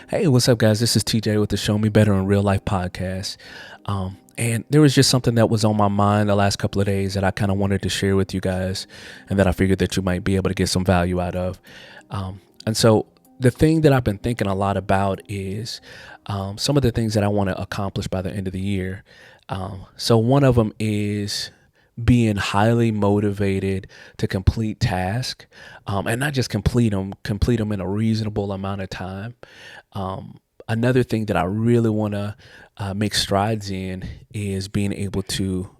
Hey, what's up, guys? This is TJ with the Show Me Better in Real Life podcast. And there was just something that was on my mind the last couple of days that I kind of wanted to share with you guys, and that I figured that you might be able to get some value out of. And so, the thing that I've been thinking a lot about is some of the things that I want to accomplish by the end of the year. So, one of them is being highly motivated to complete tasks, and not just complete them in a reasonable amount of time. Another thing that I really want to make strides in is being able to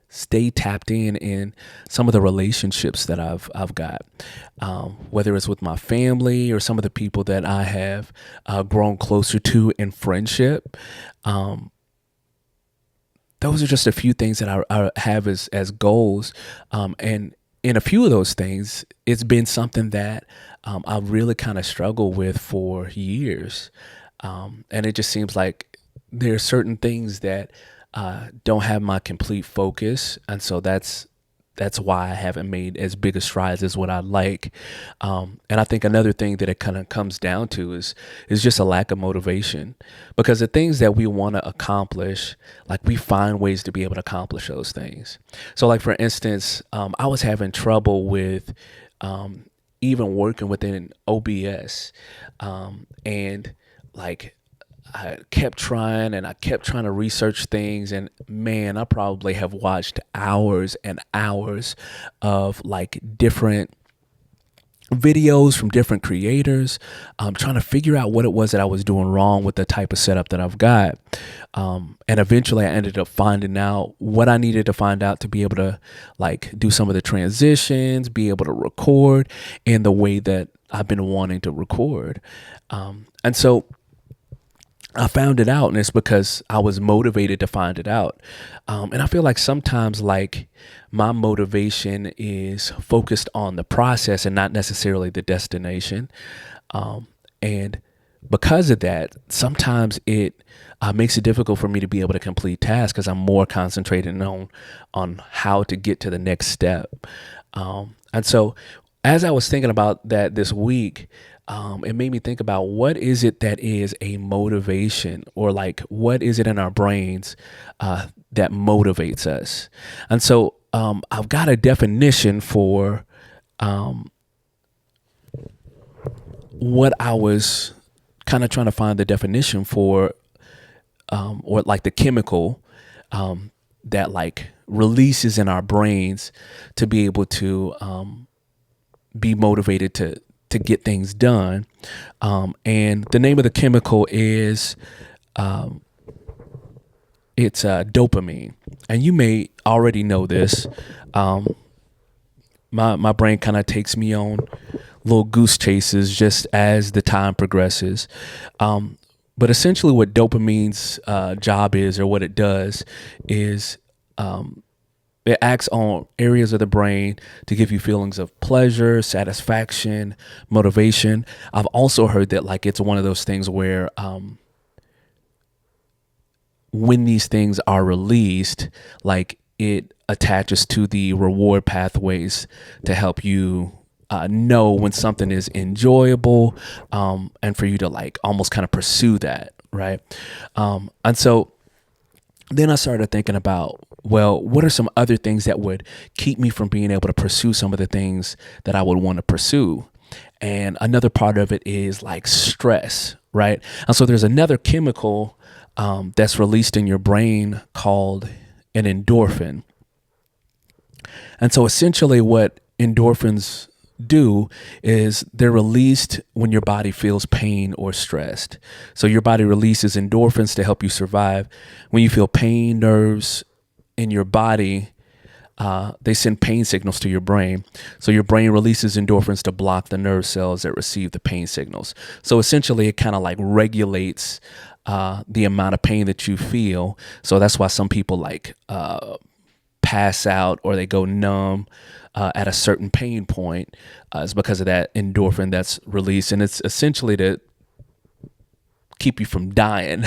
stay tapped in some of the relationships that I've got, whether it's with my family or some of the people that I have grown closer to in friendship. Those are just a few things that I have as goals, and in a few of those things, it's been something that I've really kind of struggled with for years. And it just seems like there are certain things that don't have my complete focus, and so that's why I haven't made as big a strides as what I'd like. And I think another thing that it kind of comes down to is just a lack of motivation, because the things that we want to accomplish, like, we find ways to be able to accomplish those things. So, like, for instance, I was having trouble with even working within OBS, and like, I kept trying and I kept trying to research things, and man, I probably have watched hours and hours of like different videos from different creators, trying to figure out what it was that I was doing wrong with the type of setup that I've got. And eventually I ended up finding out what I needed to find out to be able to like do some of the transitions, be able to record in the way that I've been wanting to record. And so I found it out, and it's because I was motivated to find it out. And I feel like sometimes, like, my motivation is focused on the process and not necessarily the destination. And because of that, sometimes it makes it difficult for me to be able to complete tasks because I'm more concentrated on how to get to the next step. And so, as I was thinking about that this week, it made me think about what is it that is a motivation, or like what is it in our brains that motivates us. And so I've got a definition for what I was kind of trying to find the definition for, or like the chemical that like releases in our brains to be able to be motivated to get things done. And the name of the chemical is it's dopamine. And you may already know this. My brain kind of takes me on little goose chases just as the time progresses. But essentially what dopamine's job is, or what it does, is it acts on areas of the brain to give you feelings of pleasure, satisfaction, motivation. I've also heard that like it's one of those things where when these things are released, like, it attaches to the reward pathways to help you know when something is enjoyable, and for you to like almost kind of pursue that, right? And so then I started thinking about, well, what are some other things that would keep me from being able to pursue some of the things that I would want to pursue? And another part of it is like stress, right? And so there's another chemical that's released in your brain called an endorphin. And so essentially what endorphins do is they're released when your body feels pain or stressed. So your body releases endorphins to help you survive. When you feel pain, nerves in your body, they send pain signals to your brain. So your brain releases endorphins to block the nerve cells that receive the pain signals. So essentially it kind of like regulates the amount of pain that you feel. So that's why some people like pass out or they go numb at a certain pain point. It's because of that endorphin that's released, and it's essentially to keep you from dying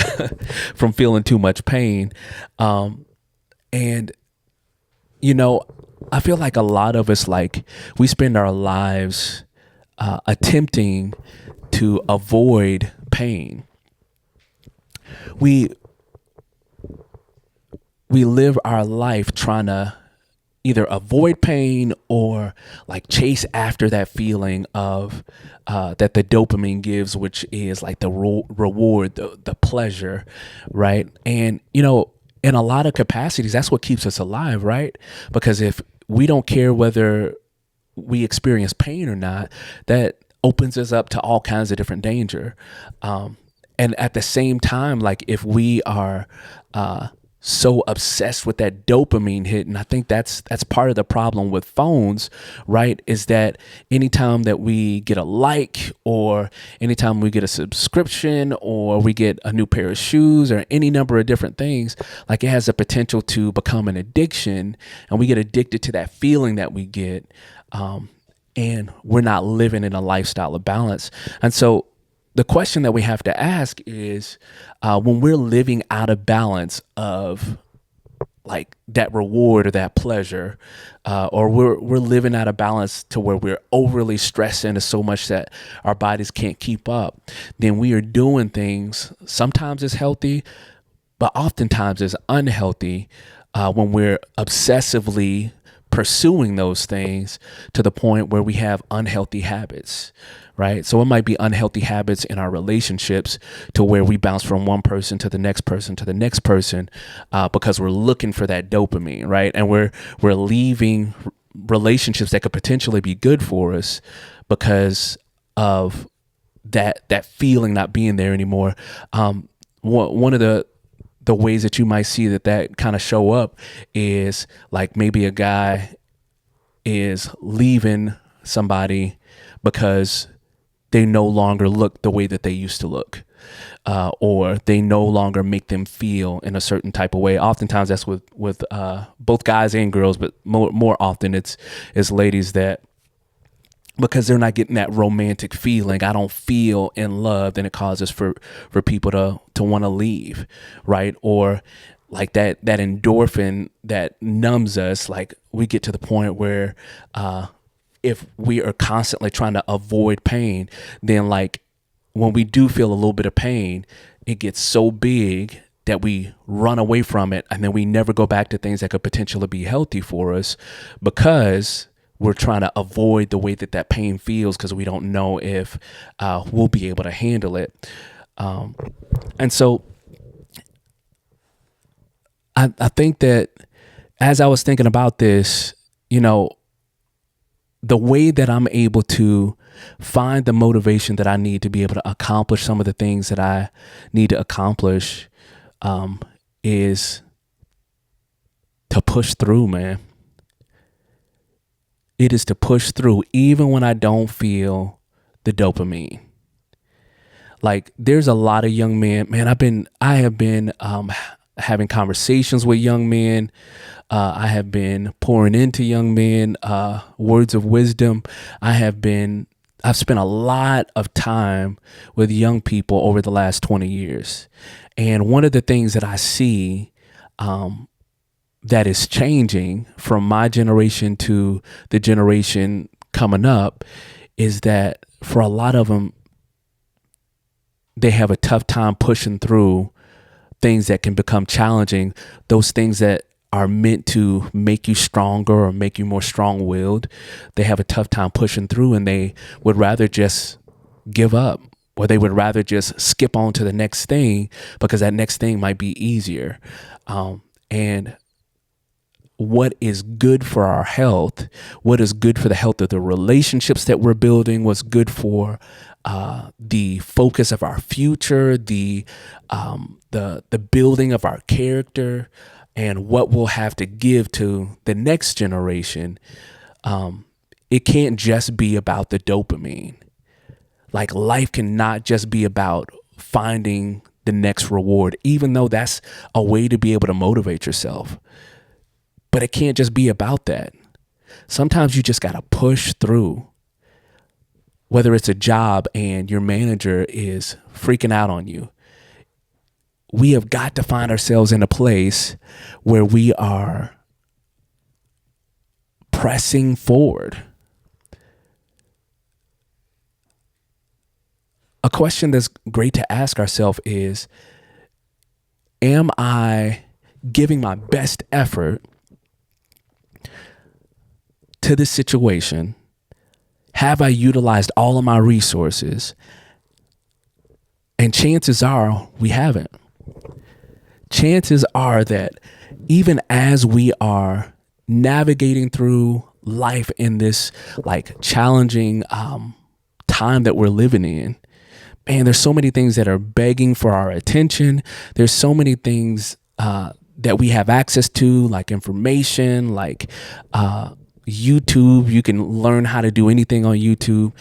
from feeling too much pain. And you know, I feel like a lot of us, like, we spend our lives attempting to avoid pain. We we live our life trying to either avoid pain or like chase after that feeling of that the dopamine gives, which is like the reward, the pleasure, right? And in a lot of capacities, that's what keeps us alive, right? Because if we don't care whether we experience pain or not, that opens us up to all kinds of different danger. And at the same time, like if we are so obsessed with that dopamine hit, and I think that's part of the problem with phones, right? Is that anytime that we get a like, or anytime we get a subscription, or we get a new pair of shoes, or any number of different things, like it has the potential to become an addiction, and we get addicted to that feeling that we get. And we're not living in a lifestyle of balance. And so the question that we have to ask is, when we're living out of balance of like that reward or that pleasure, or we're living out of balance to where we're overly stressed into so much that our bodies can't keep up, then we are doing things sometimes it's healthy, but oftentimes it's unhealthy, when we're obsessively pursuing those things to the point where we have unhealthy habits, right? So it might be unhealthy habits in our relationships to where we bounce from one person to the next person to the next person, because we're looking for that dopamine, right? And we're leaving relationships that could potentially be good for us because of that feeling not being there anymore. One of the ways that you might see that kind of show up is like maybe a guy is leaving somebody because they no longer look the way that they used to look, or they no longer make them feel in a certain type of way. Oftentimes that's with both guys and girls, but more often it's ladies that, because they're not getting that romantic feeling, I don't feel in love, then it causes for people to want to leave, right? Or like that endorphin that numbs us, like we get to the point where if we are constantly trying to avoid pain, then like when we do feel a little bit of pain, it gets so big that we run away from it, and then we never go back to things that could potentially be healthy for us, because we're trying to avoid the way that pain feels, because we don't know if we'll be able to handle it. And so I think that as I was thinking about this, the way that I'm able to find the motivation that I need to be able to accomplish some of the things that I need to accomplish, is to push through, man. It is to push through even when I don't feel the dopamine. Like there's a lot of young men, man. I have been having conversations with young men. I have been pouring into young men words of wisdom. I've spent a lot of time with young people over the last 20 years. And one of the things that I see that is changing from my generation to the generation coming up is that for a lot of them, they have a tough time pushing through things that can become challenging, those things that are meant to make you stronger or make you more strong-willed. They have a tough time pushing through, and they would rather just give up, or they would rather just skip on to the next thing because that next thing might be easier. And what is good for our health, what is good for the health of the relationships that we're building, what's good for the focus of our future, the building of our character, and what we'll have to give to the next generation. It can't just be about the dopamine. Like life cannot just be about finding the next reward, even though that's a way to be able to motivate yourself. But it can't just be about that. Sometimes you just got to push through. Whether it's a job and your manager is freaking out on you, we have got to find ourselves in a place where we are pressing forward. a question that's great to ask ourselves is, am I giving my best effort to this situation? Have I utilized all of my resources? And chances are we haven't. Chances are that even as we are navigating through life in this like challenging time that we're living in, man, there's so many things that are begging for our attention. There's so many things that we have access to, like information, like YouTube. You can learn how to do anything on YouTube.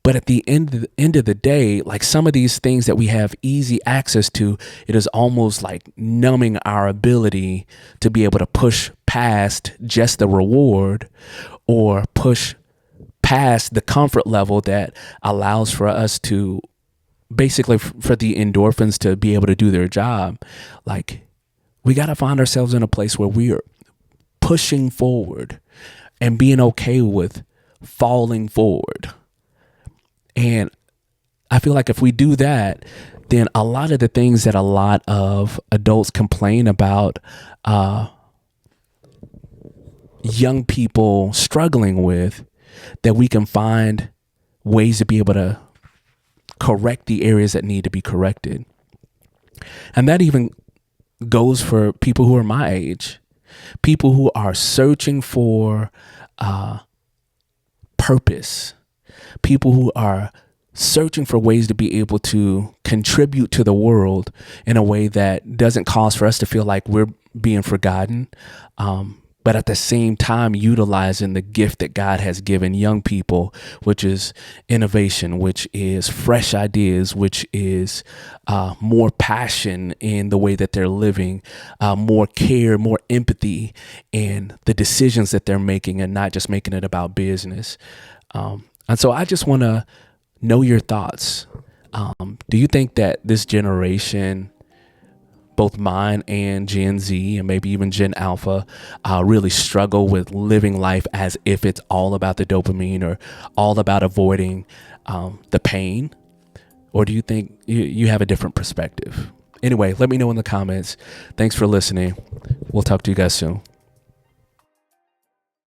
But at the end of the day, like some of these things that we have easy access to, it is almost like numbing our ability to be able to push past just the reward or push past the comfort level that allows for us to basically for the endorphins to be able to do their job. Like we got to find ourselves in a place where we are pushing forward and being okay with falling forward. And I feel like if we do that, then a lot of the things that a lot of adults complain about young people struggling with, that we can find ways to be able to correct the areas that need to be corrected. And that even goes for people who are my age, people who are searching for purpose, people who are searching for ways to be able to contribute to the world in a way that doesn't cause for us to feel like we're being forgotten, but at the same time utilizing the gift that God has given young people, which is innovation, which is fresh ideas, which is more passion in the way that they're living, more care, more empathy in the decisions that they're making, and not just making it about business. And so I just want to know your thoughts. Do you think that this generation, both mine and Gen Z and maybe even Gen Alpha, really struggle with living life as if it's all about the dopamine or all about avoiding the pain? Or do you think you have a different perspective? Anyway, let me know in the comments. Thanks for listening. We'll talk to you guys soon.